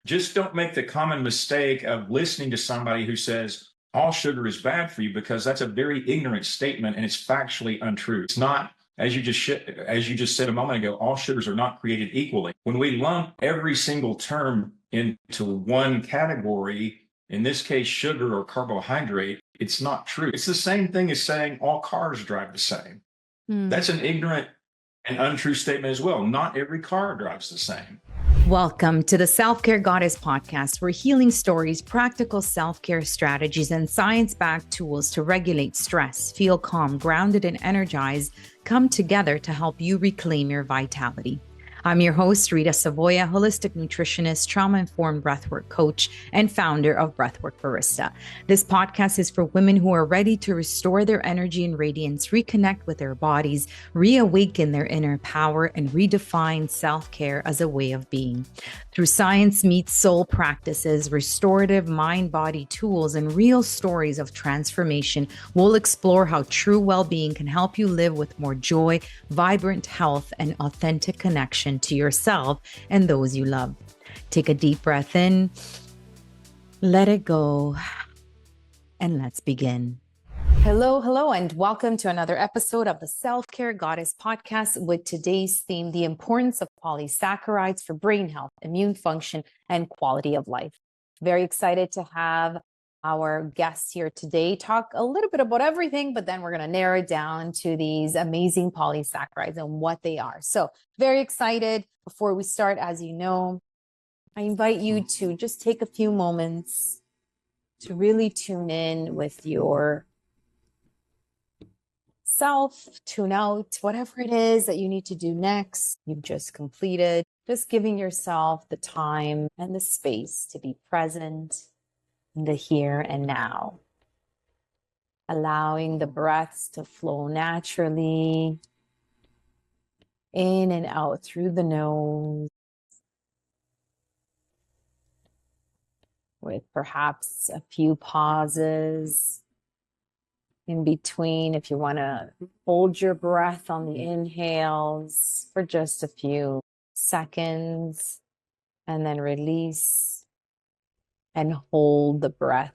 Just don't make the common mistake of listening to somebody who says all sugar is bad for you, because that's a very ignorant statement and it's factually untrue. It's not, as you just said a moment ago, all sugars are not created equally. When we lump every single term into one category, in this case, sugar or carbohydrate, it's not true. It's the same thing as saying all cars drive the same. That's an ignorant and untrue statement as well. Not every car drives the same. Welcome to the Self-Care Goddess podcast, where healing stories, practical self-care strategies, and science-backed tools to regulate stress, feel calm, grounded, and energized come together to help you reclaim your vitality. I'm your host, Rita Savoya, holistic nutritionist, trauma-informed breathwork coach, and founder of Breathwork Barista. This podcast is for women who are ready to restore their energy and radiance, reconnect with their bodies, reawaken their inner power, and redefine self-care as a way of being. Through science meets soul practices, restorative mind-body tools, and real stories of transformation, we'll explore how true well-being can help you live with more joy, vibrant health, and authentic connection to yourself and those you love. Take a deep breath in, let it go, and let's begin. Hello, and welcome to another episode of the Self-Care Goddess podcast with today's theme, the importance of polysaccharides for brain health, immune function, and quality of life. Very excited to have our guests here today talk a little bit about everything, but then we're going to narrow it down to these amazing polysaccharides and what they are. So very excited. Before we start, as you know, I invite you to just take a few moments to really tune in with your self, tune out whatever it is that you need to do next, you've just completed, just giving yourself the time and the space to be present in the here and now, allowing the breaths to flow naturally in and out through the nose, with perhaps a few pauses in between if you want to hold your breath on the inhales for just a few seconds and then release and hold the breath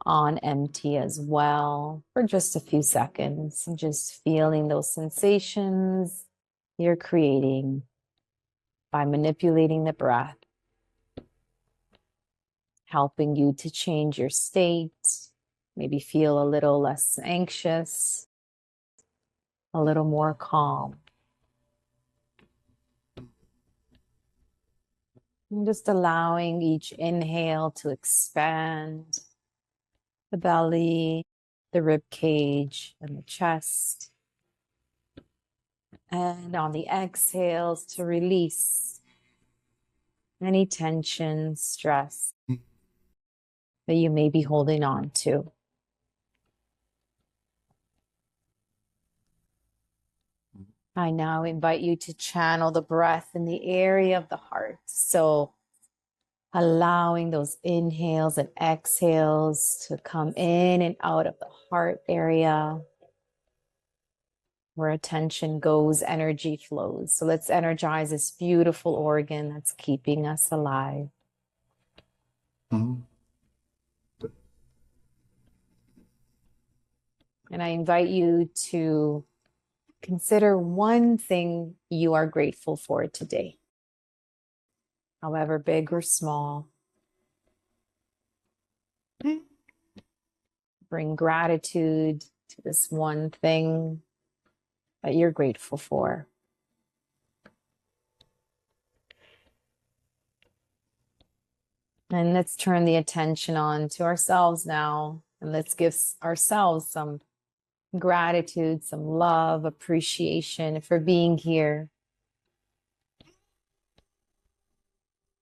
on empty as well for just a few seconds, and just feeling those sensations you're creating by manipulating the breath, helping you to change your state, maybe feel a little less anxious, a little more calm. And just allowing each inhale to expand the belly, the rib cage, and the chest. And on the exhales, to release any tension, stress that you may be holding on to. I now invite you to channel the breath in the area of the heart. So allowing those inhales and exhales to come in and out of the heart area. Where attention goes, energy flows. So let's energize this beautiful organ that's keeping us alive. And I invite you to consider one thing you are grateful for today, however big or small. Bring gratitude to this one thing that you're grateful for. And let's turn the attention on to ourselves now, and let's give ourselves some gratitude, some love, appreciation for being here,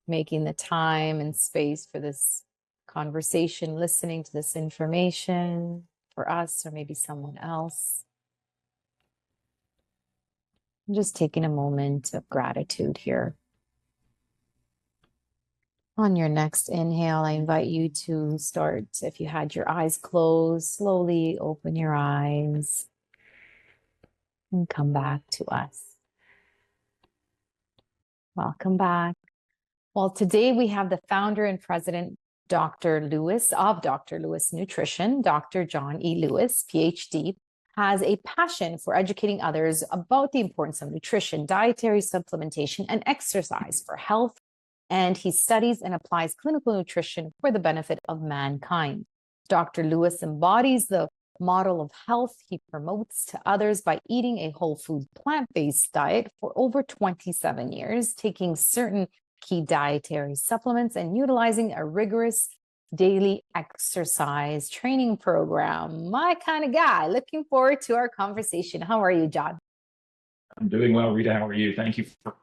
making the time and space for this conversation, listening to this information for us or maybe someone else. I'm just taking a moment of gratitude here. On your next inhale, I invite you to start, if you had your eyes closed, slowly open your eyes and come back to us. Welcome back. Well, today we have the founder and president, Dr. Lewis of Dr. Lewis Nutrition, Dr. John E. Lewis, PhD, has a passion for educating others about the importance of nutrition, dietary supplementation, and exercise for health. And he studies and applies clinical nutrition for the benefit of mankind. Dr. Lewis embodies the model of health he promotes to others by eating a whole food plant-based diet for over 27 years, taking certain key dietary supplements and utilizing a rigorous daily exercise training program. My kind of guy. Looking forward to our conversation. How are you, John? I'm doing well, Rita. How are you? Thank you for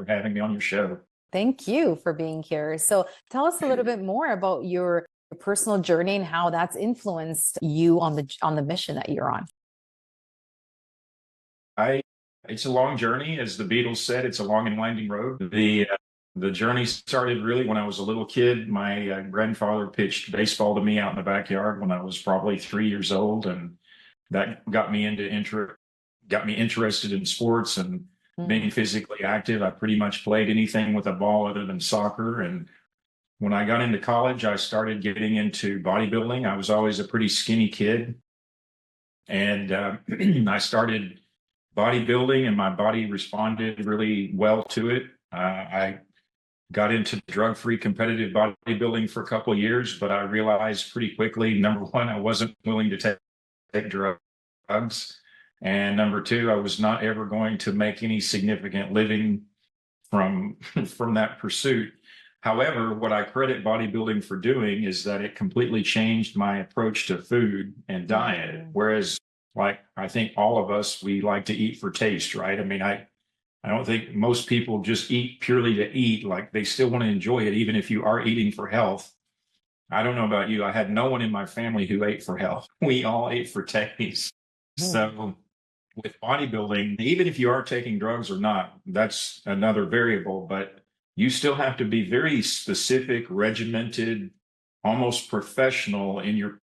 having me on your show. Thank you for being here. So tell us a little bit more about your personal journey and how that's influenced you on the mission that you're on. It's a long journey. As the Beatles said, it's a long and winding road. The journey started really when I was a little kid. My grandfather pitched baseball to me out in the backyard when I was probably 3 years old, and that got me interested in sports and being physically active. I pretty much played anything with a ball other than soccer. And when I got into college, I started getting into bodybuilding. I was always a pretty skinny kid, and I started bodybuilding, and my body responded really well to it. I got into drug-free competitive bodybuilding for a couple of years, but I realized pretty quickly, number one, I wasn't willing to take drugs. And number two, I was not ever going to make any significant living from that pursuit. However, what I credit bodybuilding for doing is that it completely changed my approach to food and diet. Whereas, like, I think all of us, we like to eat for taste, right? I mean, I don't think most people just eat purely to eat. Like, they still want to enjoy it, even if you are eating for health. I don't know about you. I had no one in my family who ate for health. We all ate for taste. So with bodybuilding, even if you are taking drugs or not, that's another variable, but you still have to be very specific, regimented, almost professional in your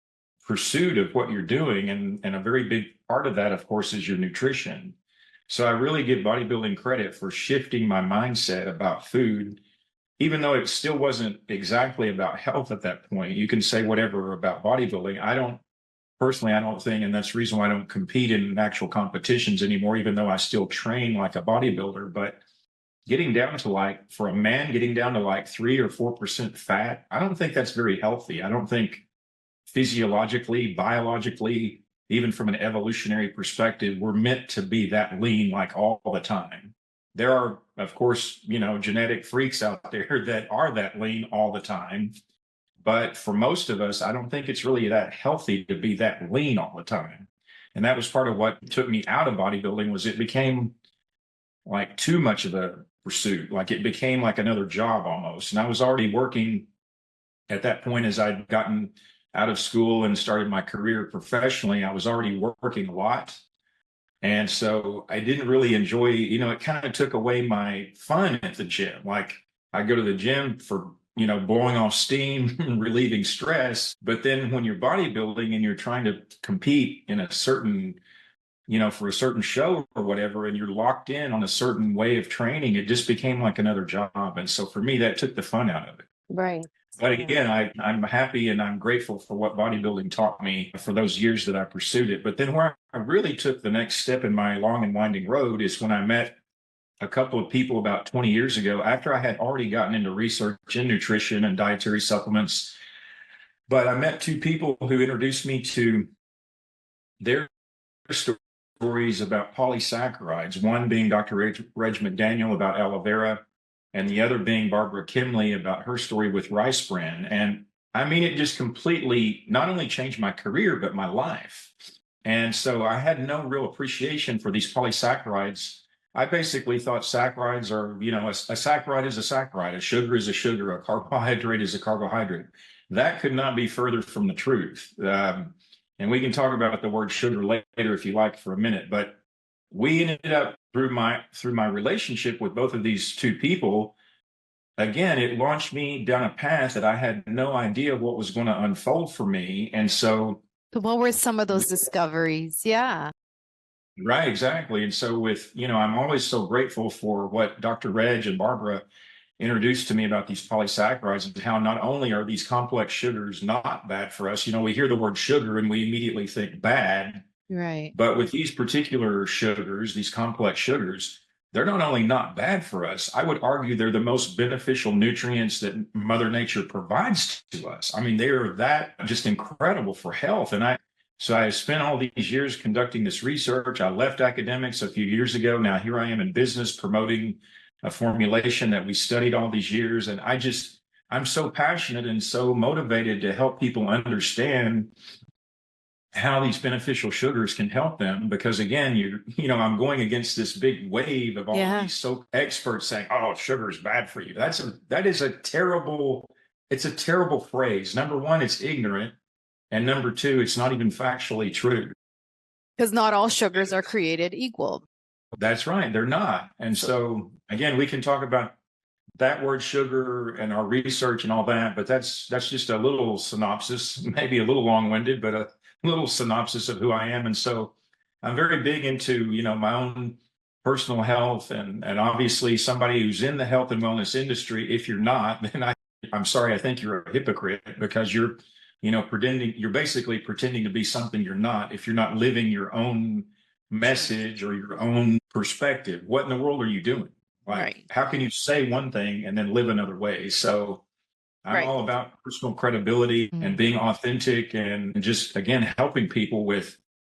pursuit of what you're doing. And a very big part of that, of course, is your nutrition. So I really give bodybuilding credit for shifting my mindset about food, even though it still wasn't exactly about health at that point. You can say whatever about bodybuilding. I don't think, and that's the reason why I don't compete in actual competitions anymore, even though I still train like a bodybuilder. But getting down to like 3 or 4% fat, I don't think that's very healthy. I don't think physiologically, biologically, even from an evolutionary perspective, we're meant to be that lean like all the time. There are, of course, genetic freaks out there that are that lean all the time. But for most of us, I don't think it's really that healthy to be that lean all the time. And that was part of what took me out of bodybuilding. Was it became like too much of a pursuit. Like, it became like another job almost. And I was already working at that point. As I'd gotten out of school and started my career professionally, I was already working a lot. And so I didn't really enjoy, it kind of took away my fun at the gym. Like, I go to the gym for, blowing off steam and relieving stress. But then when you're bodybuilding and you're trying to compete in a certain, for a certain show or whatever, and you're locked in on a certain way of training, it just became like another job. And so for me, that took the fun out of it. Right. But again, I'm happy and I'm grateful for what bodybuilding taught me for those years that I pursued it. But then where I really took the next step in my long and winding road is when I met a couple of people about 20 years ago, after I had already gotten into research in nutrition and dietary supplements. But I met two people who introduced me to their stories about polysaccharides, one being Dr. Reg McDaniel about aloe vera, and the other being Barbara Kimley about her story with rice bran. And I mean, it just completely not only changed my career, but my life. And so I had no real appreciation for these polysaccharides. I basically thought saccharides are, a saccharide is a saccharide, a sugar is a sugar, a carbohydrate is a carbohydrate. That could not be further from the truth. And we can talk about the word sugar later if you like for a minute, but we ended up through my relationship with both of these two people. Again, it launched me down a path that I had no idea what was going to unfold for me. And so what were some of those discoveries? Yeah. Right, exactly. And so I'm always so grateful for what Dr. Reg and Barbara introduced to me about these polysaccharides and how not only are these complex sugars not bad for us, we hear the word sugar and we immediately think bad. Right. But with these particular sugars, these complex sugars, they're not only not bad for us, I would argue they're the most beneficial nutrients that Mother Nature provides to us. I mean, they are that just incredible for health. So I spent all these years conducting this research. I left academics a few years ago. Now here I am in business promoting a formulation that we studied all these years. And I'm so passionate and so motivated to help people understand how these beneficial sugars can help them, because again, I'm going against this big wave of all of these so experts saying, oh, sugar is bad for you. It's a terrible phrase. Number one, it's ignorant. And number two, it's not even factually true. Because not all sugars are created equal. That's right. They're not. And so again, we can talk about that word sugar and our research and all that, but that's just a little synopsis, maybe a little long-winded, but a little synopsis of who I am. And so I'm very big into, my own personal health and obviously somebody who's in the health and wellness industry. If you're not, then I'm sorry, I think you're a hypocrite, because you're basically pretending to be something you're not if you're not living your own message or your own perspective. What in the world are you doing? Like, how can you say one thing and then live another way? So I'm all about personal credibility and being authentic and just, again, helping people with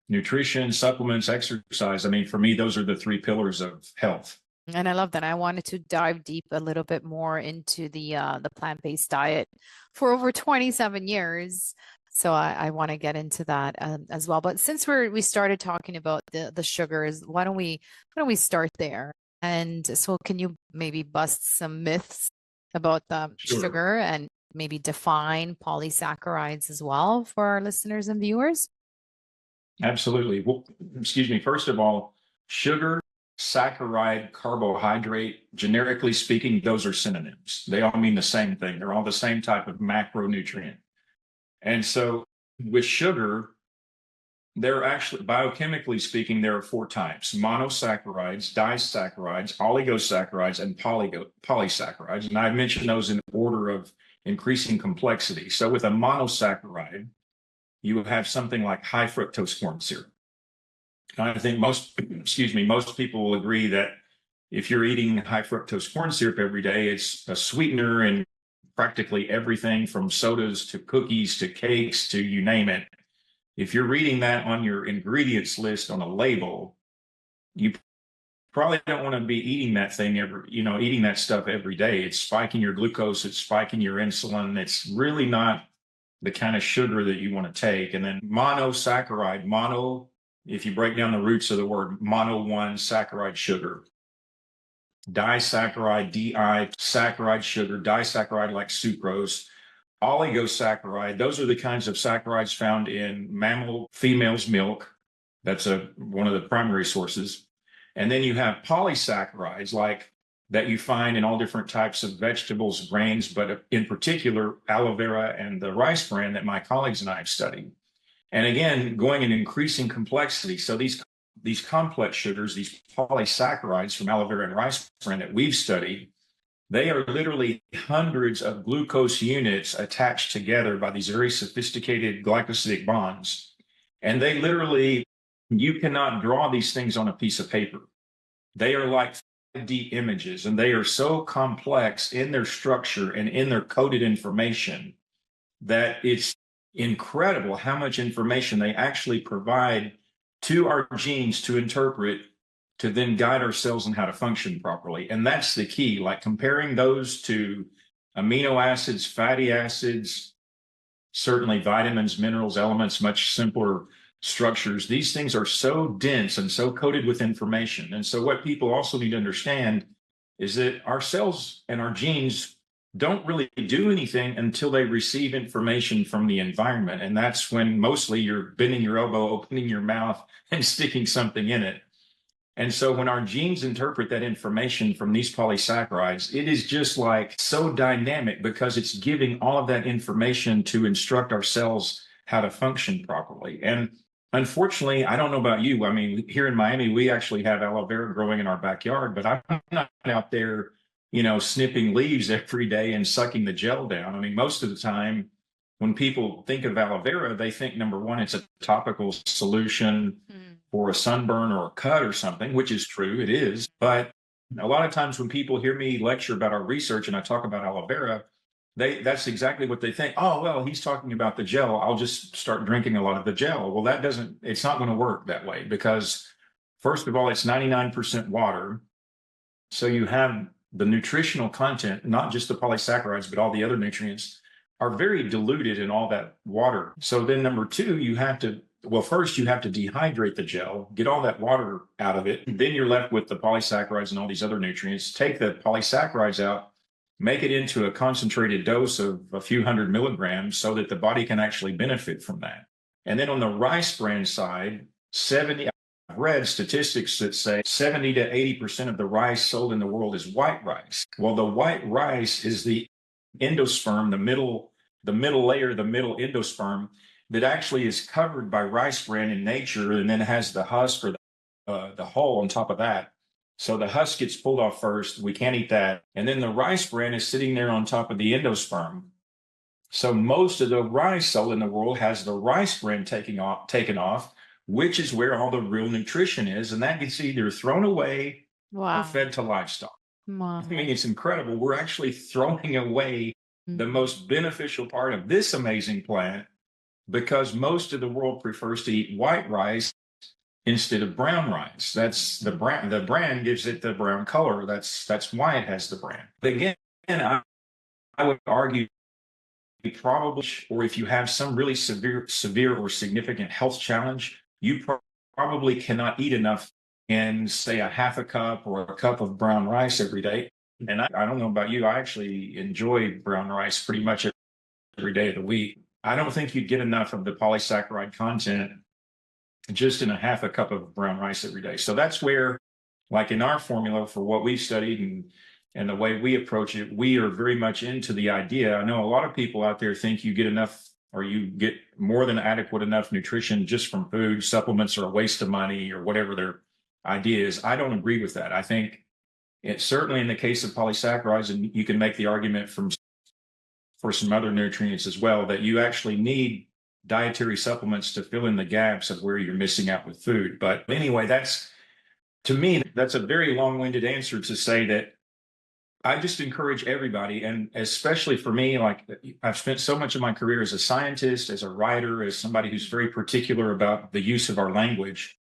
nutrition, supplements, exercise. I mean, for me, those are the three pillars of health. And I love that. I wanted to dive deep a little bit more into the plant-based diet for over 27 years. So I want to get into that as well. But since we started talking about the sugars, why don't we start there? And so can you maybe bust some myths about the sugar and maybe define polysaccharides as well for our listeners and viewers? Absolutely. Well, excuse me. First of all, sugar, saccharide, carbohydrate, generically speaking, those are synonyms. They all mean the same thing. They're all the same type of macronutrient. And so with sugar, there are actually, biochemically speaking, there are four types: monosaccharides, disaccharides, oligosaccharides, and polysaccharides. And I mentioned those in order of increasing complexity. So with a monosaccharide, you have something like high fructose corn syrup. And I think most people will agree that if you're eating high fructose corn syrup every day, it's a sweetener in practically everything from sodas to cookies to cakes to you name it. If you're reading that on your ingredients list on a label, you probably don't want to be eating that thing eating that stuff every day. It's spiking your glucose, it's spiking your insulin. It's really not the kind of sugar that you want to take. And then monosaccharide, if you break down the roots of the word, mono one, saccharide, sugar. Disaccharide, di, saccharide, sugar, disaccharide like sucrose. Oligosaccharide, those are the kinds of saccharides found in mammal females' milk. That's one of the primary sources. And then you have polysaccharides like that you find in all different types of vegetables, grains, but in particular, aloe vera and the rice bran that my colleagues and I have studied. And again, going in increasing complexity. So these complex sugars, these polysaccharides from aloe vera and rice bran that we've studied, they are literally hundreds of glucose units attached together by these very sophisticated glycosidic bonds. And they literally, you cannot draw these things on a piece of paper. They are like 5D images, and they are so complex in their structure and in their coded information that it's incredible how much information they actually provide to our genes to interpret, to then guide our cells on how to function properly. And that's the key, like comparing those to amino acids, fatty acids, certainly vitamins, minerals, elements, much simpler structures. These things are so dense and so coated with information. And so what people also need to understand is that our cells and our genes don't really do anything until they receive information from the environment. And that's when mostly you're bending your elbow, opening your mouth, and sticking something in it. And so when our genes interpret that information from these polysaccharides, it is just like so dynamic because it's giving all of that information to instruct our cells how to function properly. And unfortunately, I don't know about you. I mean, here in Miami, we actually have aloe vera growing in our backyard, but I'm not out there, snipping leaves every day and sucking the gel down. I mean, most of the time when people think of aloe vera, they think, number one, it's a topical solution for a sunburn or a cut or something, which is true. It is. But a lot of times when people hear me lecture about our research and I talk about aloe vera, that's exactly what they think. Oh, well, he's talking about the gel. I'll just start drinking a lot of the gel. Well, it's not going to work that way because, first of all, it's 99% water. So you have the nutritional content, not just the polysaccharides, but all the other nutrients are very diluted in all that water. So then number two, first you have to dehydrate the gel, get all that water out of it. Then you're left with the polysaccharides and all these other nutrients. Take the polysaccharides out, make it into a concentrated dose of a few hundred milligrams so that the body can actually benefit from that. And then on the rice bran side, I've read statistics that say 70 to 80% of the rice sold in the world is white rice. Well, the white rice is the endosperm, the middle layer, the middle endosperm that actually is covered by rice bran in nature, and then has the husk or the hull on top of that. So the husk gets pulled off first. We can't eat that. And then the rice bran is sitting there on top of the endosperm. So most of the rice sold in the world has the rice bran taken off, which is where all the real nutrition is. And that gets either thrown away or fed to livestock. Wow. I mean, it's incredible. We're actually throwing away the most beneficial part of this amazing plant because most of the world prefers to eat white rice instead of brown rice. That's the bran. The bran gives it the brown color. That's why it has the bran. But again, I would argue probably, or if you have some really severe or significant health challenge, you probably cannot eat enough in, say, a half a cup or a cup of brown rice every day. And I don't know about you, I actually enjoy brown rice pretty much every day of the week. I don't think you'd get enough of the polysaccharide content just in a half a cup of brown rice every day. So that's where, like in our formula for what we've studied and the way we approach it, we are very much into the idea. I know a lot of people out there think you get enough or you get more than adequate enough nutrition just from food. Supplements are a waste of money or whatever their idea is. I don't agree with that. I think it's certainly in the case of polysaccharides, and you can make the argument for some other nutrients as well, that you actually need dietary supplements to fill in the gaps of where you're missing out with food. But anyway, to me, that's a very long-winded answer to say that I just encourage everybody, and especially for me, like I've spent so much of my career as a scientist, as a writer, as somebody who's very particular about the use of our language.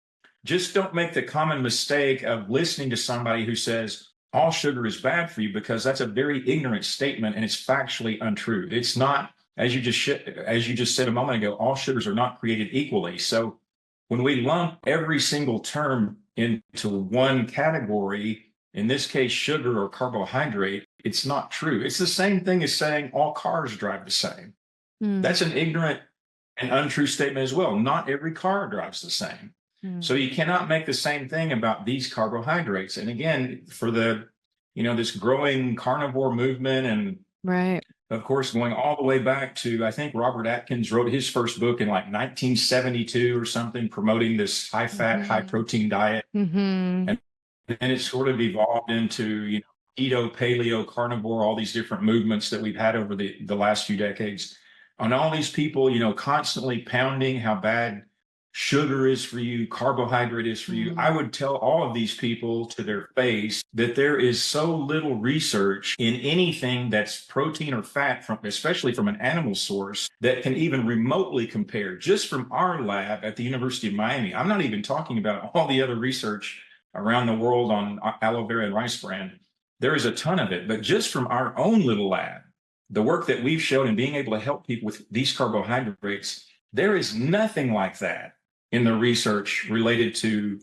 Just don't make the common mistake of listening to somebody who says all sugar is bad for you, because that's a very ignorant statement and it's factually untrue. It's not, as you just said a moment ago, all sugars are not created equally. So when we lump every single term into one category, in this case, sugar or carbohydrate, it's not true. It's the same thing as saying all cars drive the same. That's an ignorant and untrue statement as well. Not every car drives the same. So you cannot make the same thing about these carbohydrates. And again, for this growing carnivore movement, and right, of course, going all the way back to, I think Robert Atkins wrote his first book in like 1972 or something, promoting this high fat, high protein diet. And it sort of evolved into, keto, paleo, carnivore, all these different movements that we've had over the last few decades. And all these people, constantly pounding how bad sugar is for you, carbohydrate is for you. I would tell all of these people to their face that there is so little research in anything that's protein or fat, especially from an animal source, that can even remotely compare just from our lab at the University of Miami. I'm not even talking about all the other research around the world on aloe vera and rice bran. There is a ton of it, but just from our own little lab, the work that we've shown in being able to help people with these carbohydrates, there is nothing like that in the research related to,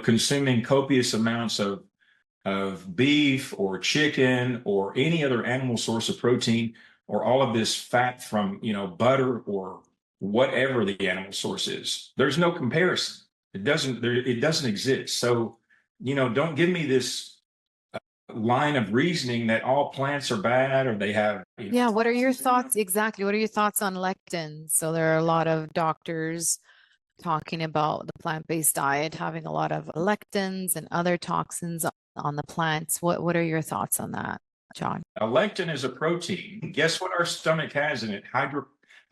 consuming copious amounts of beef or chicken or any other animal source of protein, or all of this fat from, butter or whatever the animal source is. There's no comparison. It doesn't exist. So, don't give me this line of reasoning that all plants are bad or they have. Yeah. What are your thoughts? Exactly. What are your thoughts on lectins? So there are a lot of doctors talking about the plant-based diet having a lot of lectins and other toxins on the plants. What are your thoughts on that, John? Lectin is a protein. Guess what our stomach has in it?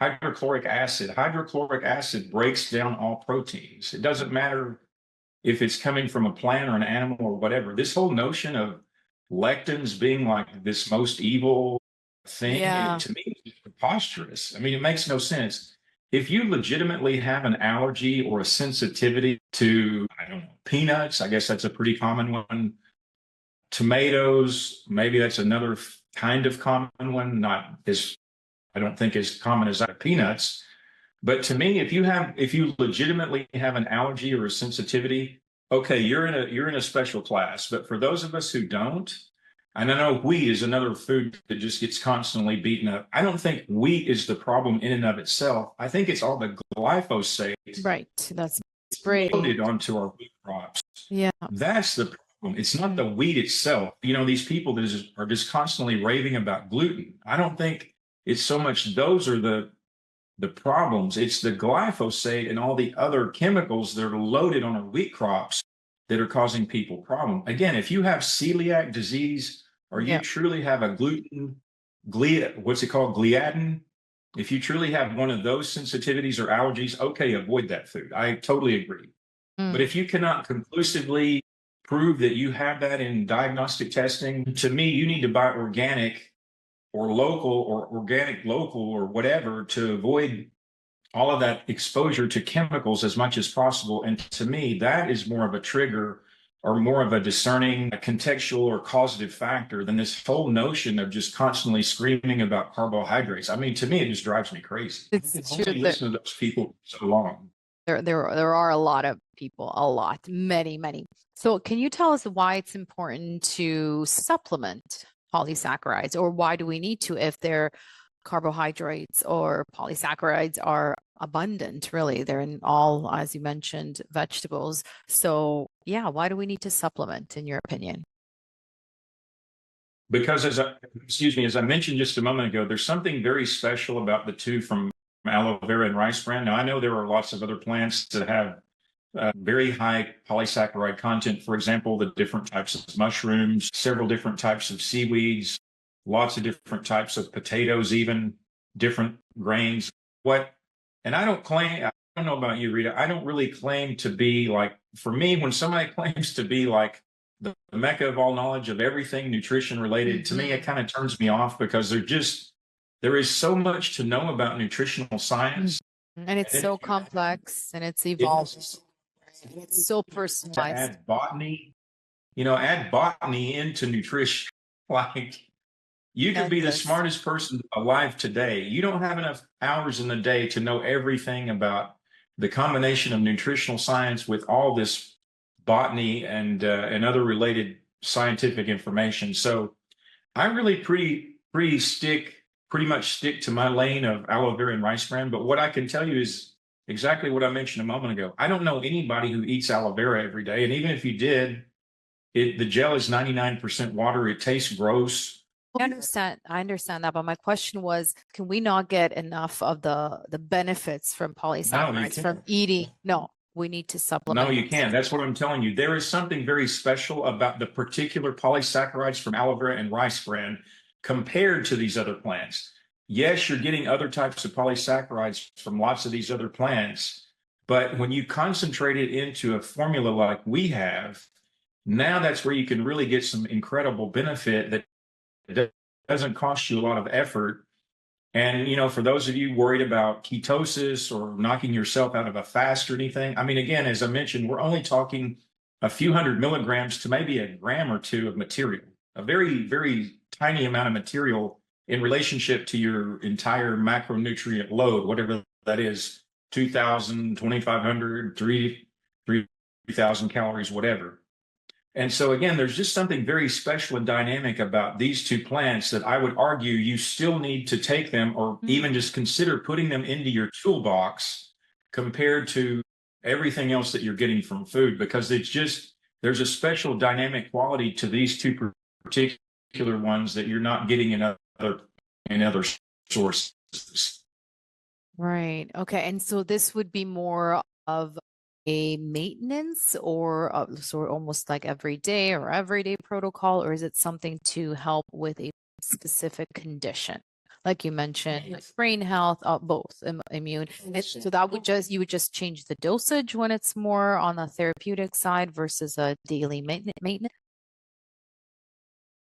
Hydrochloric acid. Hydrochloric acid breaks down all proteins. It doesn't matter if it's coming from a plant or an animal or whatever. This whole notion of lectins being like this most evil thing, to me, is preposterous. I mean, it makes no sense. If you legitimately have an allergy or a sensitivity to, I don't know, peanuts, I guess that's a pretty common one. Tomatoes, maybe that's another kind of common one, not as, I don't think as common as peanuts. But to me, if you legitimately have an allergy or a sensitivity, okay, you're in a special class. But for those of us who don't, and I know wheat is another food that just gets constantly beaten up. I don't think wheat is the problem in and of itself. I think it's all the glyphosate That's sprayed loaded onto our wheat crops. Yeah. That's the problem. It's not the wheat itself. You know, these people that are just constantly raving about gluten. I don't think it's so much those are the problems. It's the glyphosate and all the other chemicals that are loaded on our wheat crops that are causing people problem. Again, if you have celiac disease or you truly have a what's it called, gliadin, if you truly have one of those sensitivities or allergies, okay, avoid that food. I totally agree. But if you cannot conclusively prove that you have that in diagnostic testing, to me, you need to buy organic or local or organic local or whatever to avoid all of that exposure to chemicals as much as possible. And to me, that is more of a trigger or more of a discerning, a contextual or causative factor than this whole notion of just constantly screaming about carbohydrates. I mean, to me, it just drives me crazy. It's true. Listen to those people so long. There are a lot of people, many. So can you tell us why it's important to supplement polysaccharides, or why do we need to if their carbohydrates or polysaccharides are abundant? Really, they're in all, as you mentioned, vegetables. So yeah, why do we need to supplement, in your opinion? Because as I mentioned just a moment ago, there's something very special about the two from aloe vera and rice bran. Now, I know there are lots of other plants that have very high polysaccharide content. For example, the different types of mushrooms, several different types of seaweeds, lots of different types of potatoes, even different grains. And I don't know about you, Rita, I don't really claim to be like, for me, when somebody claims to be like the mecca of all knowledge of everything nutrition related, to me, it kind of turns me off because there is so much to know about nutritional science. And it's so complex and it's evolved. It's so personalized. To add botany into nutrition. Like, you can be the smartest person alive today. You don't have enough hours in the day to know everything about the combination of nutritional science with all this botany and other related scientific information. So I really pretty much stick to my lane of aloe vera and rice bran. But what I can tell you is exactly what I mentioned a moment ago. I don't know anybody who eats aloe vera every day. And even if you did, the gel is 99% water. It tastes gross. I understand that, but my question was, can we not get enough of the benefits from polysaccharides from eating? No, we need to supplement. No, you can't. That's what I'm telling you. There is something very special about the particular polysaccharides from aloe vera and rice bran compared to these other plants. Yes, you're getting other types of polysaccharides from lots of these other plants, but when you concentrate it into a formula like we have, now that's where you can really get some incredible benefit that doesn't cost you a lot of effort. And, for those of you worried about ketosis or knocking yourself out of a fast or anything, I mean, again, as I mentioned, we're only talking a few hundred milligrams to maybe a gram or two of material, a very, very tiny amount of material in relationship to your entire macronutrient load, whatever that is, 2,000, 2,500, 3,000 calories, whatever. And so, again, there's just something very special and dynamic about these two plants that I would argue you still need to take them or even just consider putting them into your toolbox compared to everything else that you're getting from food, because there's a special dynamic quality to these two particular ones that you're not getting in other sources. Right. Okay. And so this would be more of maintenance or sort of almost like everyday or everyday protocol, or is it something to help with a specific condition? Like you mentioned, like brain health, both immune. So that would you would just change the dosage when it's more on the therapeutic side versus a daily maintenance.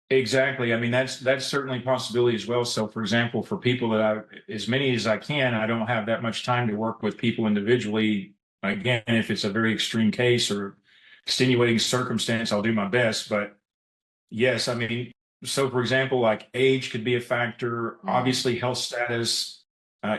Exactly. I mean, that's certainly a possibility as well. So, for example, for people that as many as I can, I don't have that much time to work with people individually. Again, if it's a very extreme case or extenuating circumstance, I'll do my best. But yes, I mean, so for example, like age could be a factor, obviously health status,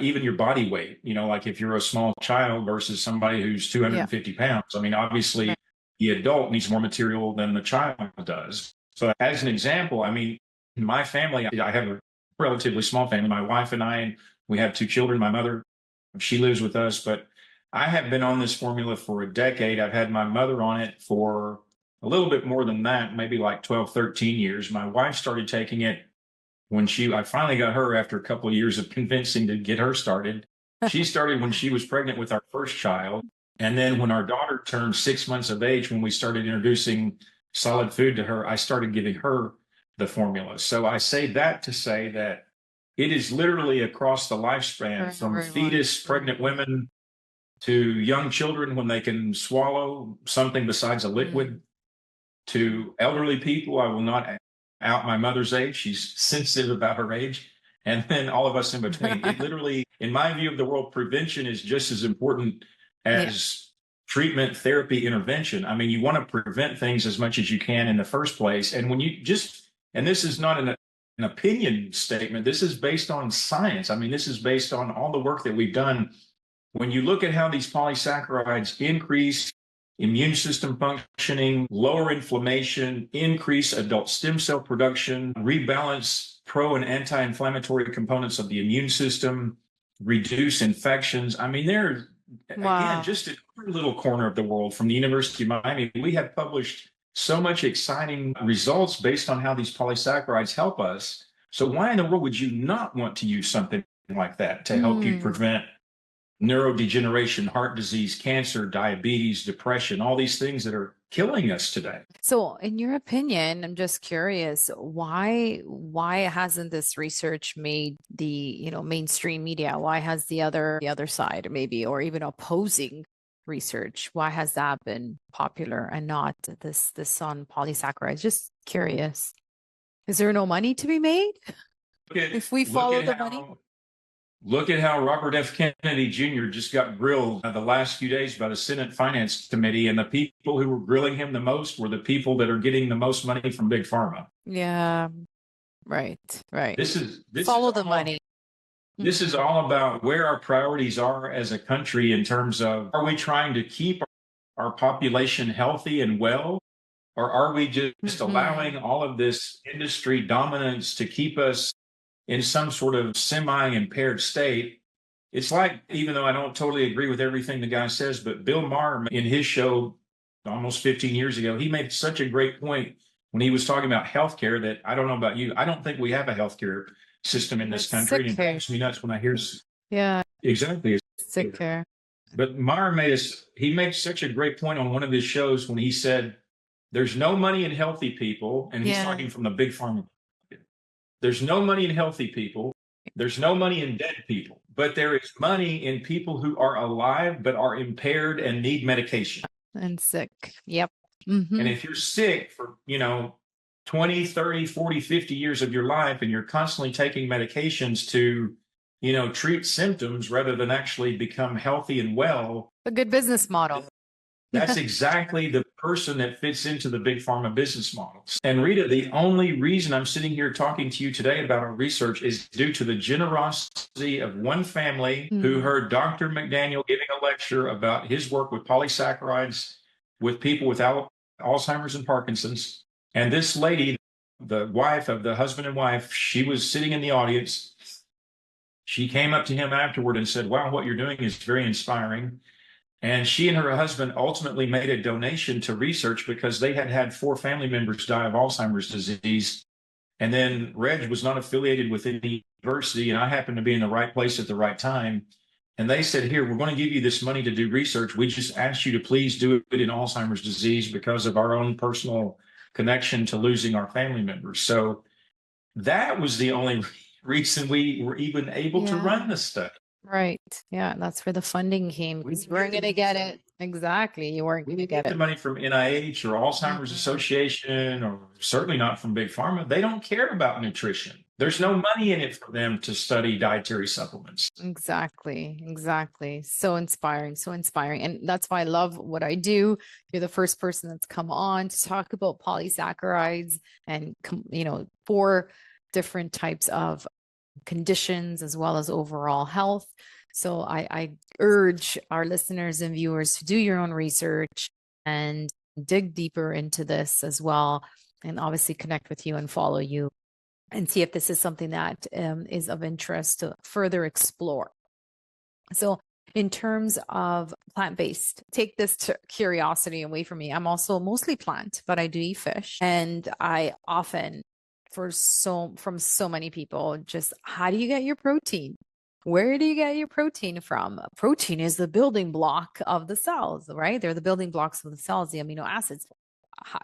even your body weight, like if you're a small child versus somebody who's 250 pounds. I mean, obviously the adult needs more material than the child does. So as an example, I mean, in my family, I have a relatively small family. My wife and I, we have two children. My mother, she lives with us, but I have been on this formula for a decade. I've had my mother on it for a little bit more than that, maybe like 12, 13 years. My wife started taking it when I finally got her after a couple of years of convincing to get her started. She started when she was pregnant with our first child. And then when our daughter turned 6 months of age, when we started introducing solid food to her, I started giving her the formula. So I say that to say that it is literally across the lifespan from fetus, pregnant women to young children when they can swallow something besides a liquid to elderly people. I will not out my mother's age. She's sensitive about her age. And then all of us in between. It literally, in my view of the world, prevention is just as important as treatment, therapy, intervention. I mean, you want to prevent things as much as you can in the first place. And when you and this is not an opinion statement, this is based on science. I mean, this is based on all the work that we've done. When you look at how these polysaccharides increase immune system functioning, lower inflammation, increase adult stem cell production, rebalance pro and anti-inflammatory components of the immune system, reduce infections. I mean, again, just in our little corner of the world from the University of Miami, we have published so much exciting results based on how these polysaccharides help us. So why in the world would you not want to use something like that to help you prevent neurodegeneration, heart disease, cancer, diabetes, depression, all these things that are killing us today? So in your opinion, I'm just curious, why hasn't this research made the, mainstream media? Why has the other side maybe, or even opposing research, why has that been popular and not this on polysaccharides? Just curious. Is there no money to be made if we follow the money? Look at how Robert F. Kennedy Jr. just got grilled the last few days by the Senate Finance Committee, and the people who were grilling him the most were the people that are getting the most money from Big Pharma. Yeah, right. This follow the money. This is all about where our priorities are as a country in terms of, are we trying to keep our population healthy and well, or are we just allowing all of this industry dominance to keep us in some sort of semi-impaired state? It's like, even though I don't totally agree with everything the guy says, but Bill Maher in his show almost 15 years ago, he made such a great point when he was talking about healthcare that I don't know about you, I don't think we have a healthcare system in this country. And it makes me nuts when I hear exactly sick care. But Maher he made such a great point on one of his shows when he said, there's no money in healthy people, and he's talking from the big pharma. There's no money in healthy people. There's no money in dead people, but there is money in people who are alive but are impaired and need medication. And sick. Yep. And if you're sick for, 20, 30, 40, 50 years of your life, and you're constantly taking medications to, treat symptoms rather than actually become healthy and well. A good business model. That's exactly the person that fits into the big pharma business models. And Rita, the only reason I'm sitting here talking to you today about our research is due to the generosity of one family who heard Dr. McDaniel giving a lecture about his work with polysaccharides with people with Alzheimer's and Parkinson's. And this lady, the wife of the husband and wife, she was sitting in the audience. She came up to him afterward and said, wow, what you're doing is very inspiring. And she and her husband ultimately made a donation to research because they had had 4 family members die of Alzheimer's disease. And then Reg was not affiliated with any university, and I happened to be in the right place at the right time. And they said, here, we're going to give you this money to do research. We just asked you to please do it in Alzheimer's disease because of our own personal connection to losing our family members. So that was the only reason we were even able to run the study. Right. Yeah, that's where the funding came, because you weren't going to get it. Exactly. You weren't going to get The it. money from NIH or Alzheimer's Association, or certainly not from Big Pharma. They don't care about nutrition. There's no money in it for them to study dietary supplements. Exactly. Exactly. So inspiring. So inspiring. And that's why I love what I do. You're the first person that's come on to talk about polysaccharides and, 4 different types of conditions as well as overall health. So I urge our listeners and viewers to do your own research and dig deeper into this as well, and obviously connect with you and follow you and see if this is something that is of interest to further explore. So in terms of plant-based, take this to curiosity away from me. I'm also mostly plant, but I do eat fish. And I often, from so many people, just, how do you get your protein? Where do you get your protein from? Protein is the building block of the cells, right? They're the building blocks of the cells, the amino acids.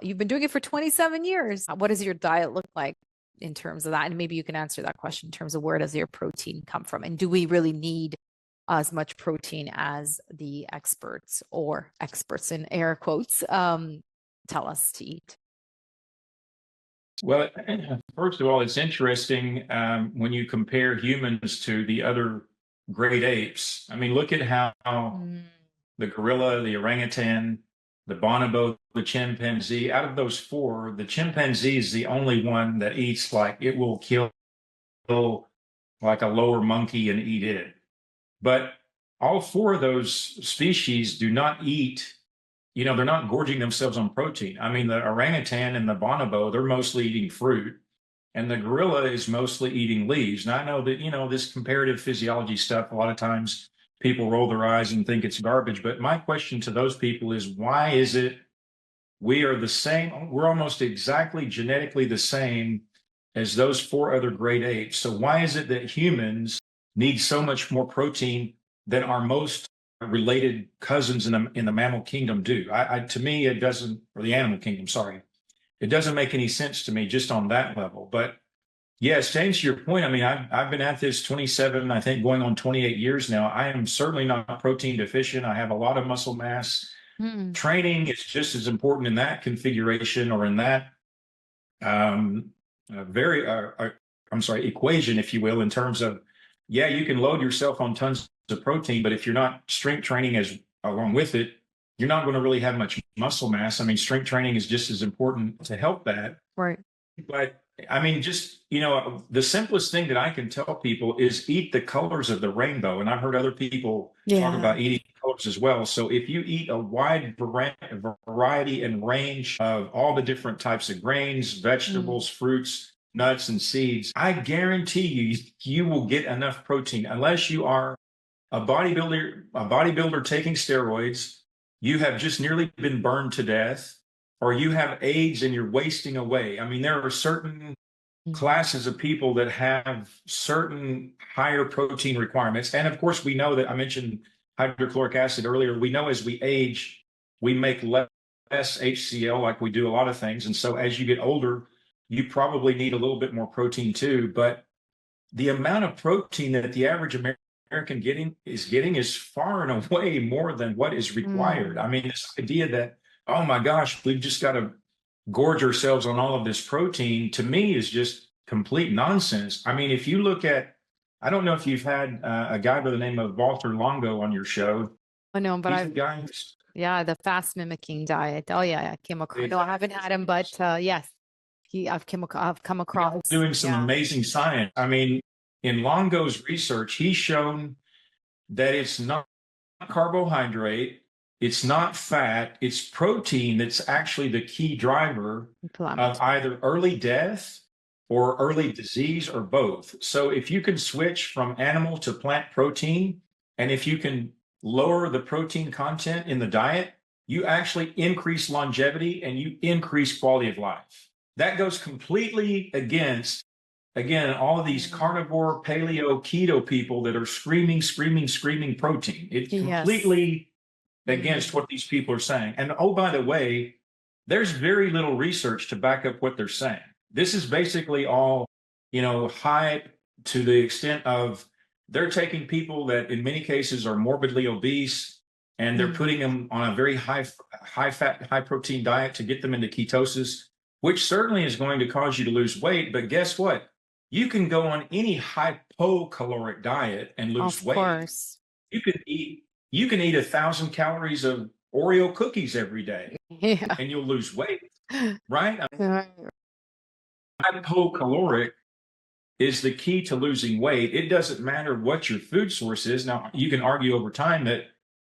You've been doing it for 27 years. What does your diet look like in terms of that? And maybe you can answer that question in terms of where does your protein come from? And do we really need as much protein as the experts, or experts in air quotes, tell us to eat? Well, first of all, it's interesting when you compare humans to the other great apes. I mean, look at how the gorilla, the orangutan, the bonobo, the chimpanzee, out of those 4, the chimpanzee is the only one that eats like it will kill like a lower monkey and eat it. But all 4 of those species do not eat, they're not gorging themselves on protein. I mean, the orangutan and the bonobo, they're mostly eating fruit, and the gorilla is mostly eating leaves. Now, I know that, this comparative physiology stuff, a lot of times people roll their eyes and think it's garbage. But my question to those people is, why is it we are the same? We're almost exactly genetically the same as those 4 other great apes. So why is it that humans need so much more protein than our most related cousins in the mammal kingdom do? To me, it doesn't, or the animal kingdom, sorry. It doesn't make any sense to me just on that level. But yes, to answer your point, I mean, I've been at this 27, I think going on 28 years now. I am certainly not protein deficient. I have a lot of muscle mass. Training is just as important in that configuration, or in that equation, if you will, in terms of, yeah, you can load yourself on tons of protein, but if you're not strength training as along with it, you're not going to really have much muscle mass. I mean, strength training is just as important to help that. Right. But I mean, just, the simplest thing that I can tell people is eat the colors of the rainbow. And I've heard other people talk about eating colors as well. So if you eat a wide variety and range of all the different types of grains, vegetables, fruits, nuts, and seeds, I guarantee you will get enough protein. Unless you are a bodybuilder taking steroids, you have just nearly been burned to death, or you have AIDS and you're wasting away. I mean, there are certain classes of people that have certain higher protein requirements. And of course, we know that, I mentioned hydrochloric acid earlier. We know as we age, we make less HCl, like we do a lot of things. And so as you get older, you probably need a little bit more protein too. But the amount of protein that the average American getting is far and away more than what is required. I mean, this idea that, oh my gosh, we've just got to gorge ourselves on all of this protein, to me is just complete nonsense. I mean, if you look at, I don't know if you've had a guy by the name of Walter Longo on your show. Oh no, but the the fast mimicking diet. Oh yeah, I came across. No, I haven't had him, but yes, I've come across doing some amazing science. I mean, in Longo's research, he's shown that it's not carbohydrate, it's not fat, it's protein that's actually the key driver of either early death or early disease, or both. So if you can switch from animal to plant protein, and if you can lower the protein content in the diet, you actually increase longevity and you increase quality of life. That goes completely against again, all of these carnivore, paleo, keto people that are screaming protein. It's Yes. completely against what these people are saying. And oh, by the way, there's very little research to back up what they're saying. This is basically all, hype to the extent of they're taking people that in many cases are morbidly obese and they're Mm. putting them on a very high fat, high protein diet to get them into ketosis, which certainly is going to cause you to lose weight. But guess what? You can go on any hypocaloric diet and lose Of weight. course. You can eat 1,000 calories of Oreo cookies every day Yeah. and you'll lose weight, right? Right. Hypocaloric is the key to losing weight. It doesn't matter what your food source is. Now, you can argue over time that,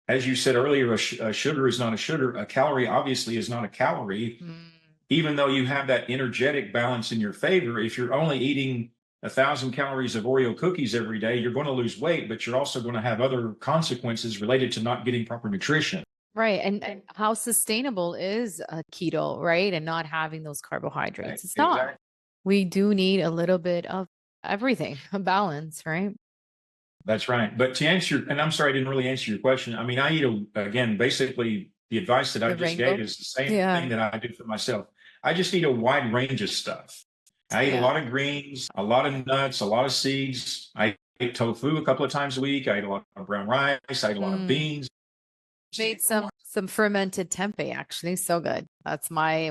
as you said earlier, a sugar is not a sugar. A calorie obviously is not a calorie, Mm. even though you have that energetic balance in your favor. If you're only eating 1,000 calories of Oreo cookies every day, you're going to lose weight, but you're also going to have other consequences related to not getting proper nutrition. Right. And how sustainable is a keto, right? And not having those carbohydrates. It's not. Exactly. We do need a little bit of everything, a balance, right? That's right. But to answer, and I'm sorry, I didn't really answer your question. I mean, I eat, again, basically the advice that I The just rainbow. gave is the same Yeah. thing that I do for myself. I just eat a wide range of stuff. I eat a Yeah. lot of greens, a lot of nuts, a lot of seeds. I eat tofu a couple of times a week. I eat a lot of brown rice. I eat a lot of beans. Made some fermented tempeh actually. So good. That's my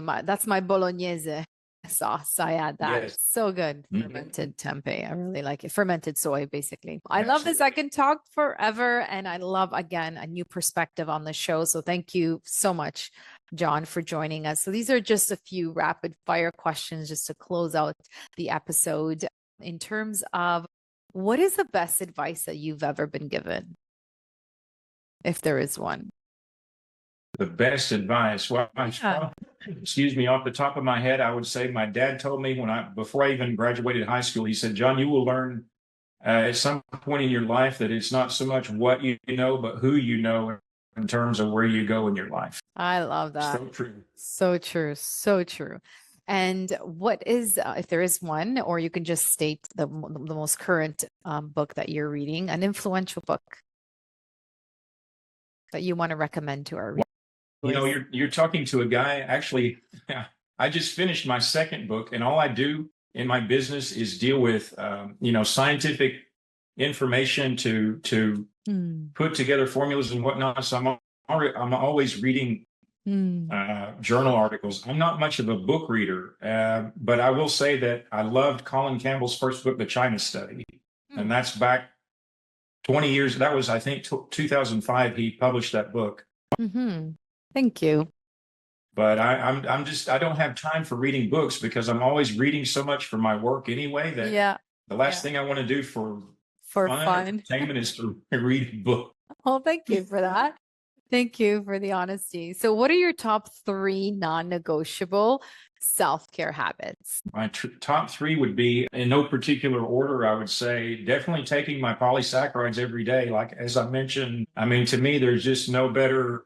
bolognese sauce. I add that. Yes. So good. Mhm. Fermented tempeh. I really like it. Fermented soy, basically. I love this. I can talk forever. And I love, again, a new perspective on the show. So thank you so much, John, for joining us. So these are just a few rapid fire questions just to close out the episode. In terms of what is the best advice that you've ever been given? If there is one. The best advice. Well, Yeah. excuse me, off the top of my head, I would say my dad told me before I even graduated high school, he said, John, you will learn at some point in your life that it's not so much what you know, but who you know in terms of where you go in your life. I love that. So true. So true. So true. And what is, if there is one, or you can just state the most current book that you're reading, an influential book that you want to recommend to our readers? You're talking to a guy. Actually, I just finished my second book, and all I do in my business is deal with scientific information to put together formulas and whatnot. So I'm always reading journal articles. I'm not much of a book reader, but I will say that I loved Colin Campbell's first book, The China Study, and that's back 20 years. That was, I think, 2005. He published that book. Thank you. But I don't have time for reading books because I'm always reading so much for my work anyway that the last thing I want to do for fun. Entertainment is to read a book. Well, thank you for that. Thank you for the honesty. So what are your top 3 non-negotiable self-care habits? My top 3 would be, in no particular order, I would say definitely taking my polysaccharides every day. Like, as I mentioned, I mean, to me, there's just no better,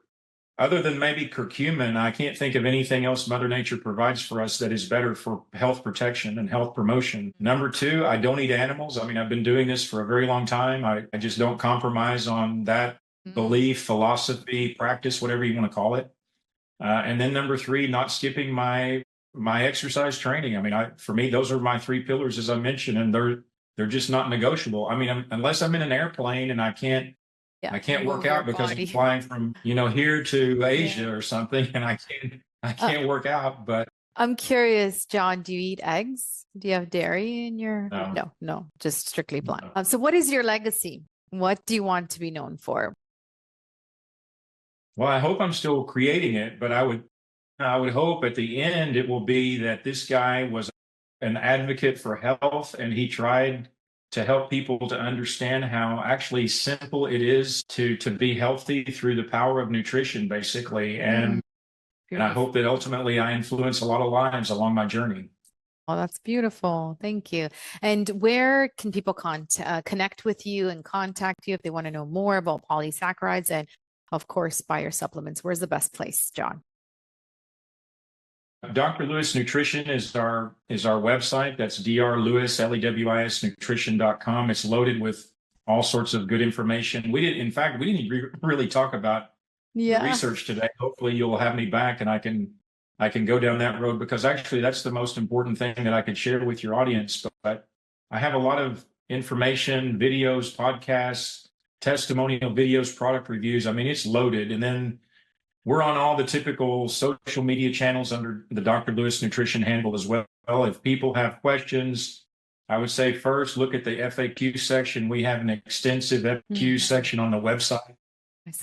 other than maybe curcumin, I can't think of anything else Mother Nature provides for us that is better for health protection and health promotion. Number 2, I don't eat animals. I mean, I've been doing this for a very long time. I just don't compromise on that belief, philosophy, practice, whatever you want to call it. And then number 3, not skipping my exercise training. I mean, for me, those are my 3 pillars, as I mentioned, and they're just not negotiable. I mean, unless I'm in an airplane and I can't work out because I'm flying from here to Asia or something, and I can't work out. But I'm curious, John, do you eat eggs? Do you have dairy in your? No, just strictly plant. No. So what is your legacy? What do you want to be known for? Well, I hope I'm still creating it, but I would hope at the end it will be that this guy was an advocate for health, and he tried to help people to understand how actually simple it is to be healthy through the power of nutrition, basically. And I hope that ultimately I influence a lot of lives along my journey. Oh, that's beautiful. Thank you. And where can people connect with you and contact you if they want to know more about polysaccharides and, of course, buy your supplements? Where's the best place, John? Dr. Lewis Nutrition is our website. That's drlewis, nutrition.com. It's loaded with all sorts of good information. In fact, we didn't really talk about the research today. Hopefully you'll have me back and I can go down that road, because actually that's the most important thing that I could share with your audience. But I have a lot of information, videos, podcasts, testimonial videos, product reviews. I mean, it's loaded. And then we're on all the typical social media channels under the Dr. Lewis Nutrition handle as well. If people have questions, I would say first look at the FAQ section. We have an extensive FAQ section on the website.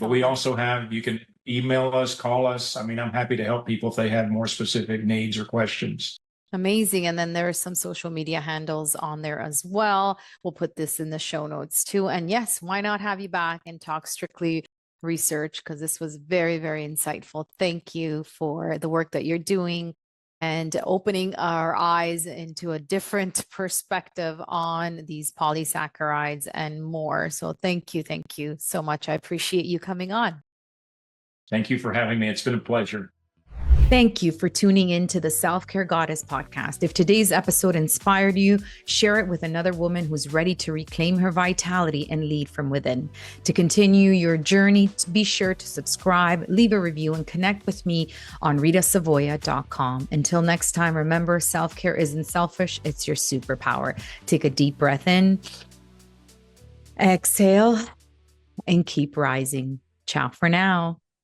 But we also have, you can email us, call us. I mean, I'm happy to help people if they have more specific needs or questions. Amazing. And then there are some social media handles on there as well. We'll put this in the show notes too. And yes, why not have you back and talk strictly research, because this was very, very insightful. Thank you for the work that you're doing and opening our eyes into a different perspective on these polysaccharides and more. So thank you so much. I appreciate you coming on. Thank you for having me. It's been a pleasure. Thank you for tuning in to the Self-Care Goddess podcast. If today's episode inspired you, share it with another woman who's ready to reclaim her vitality and lead from within. To continue your journey, be sure to subscribe, leave a review, and connect with me on ritasavoya.com. Until next time, remember, self-care isn't selfish, it's your superpower. Take a deep breath in, exhale, and keep rising. Ciao for now.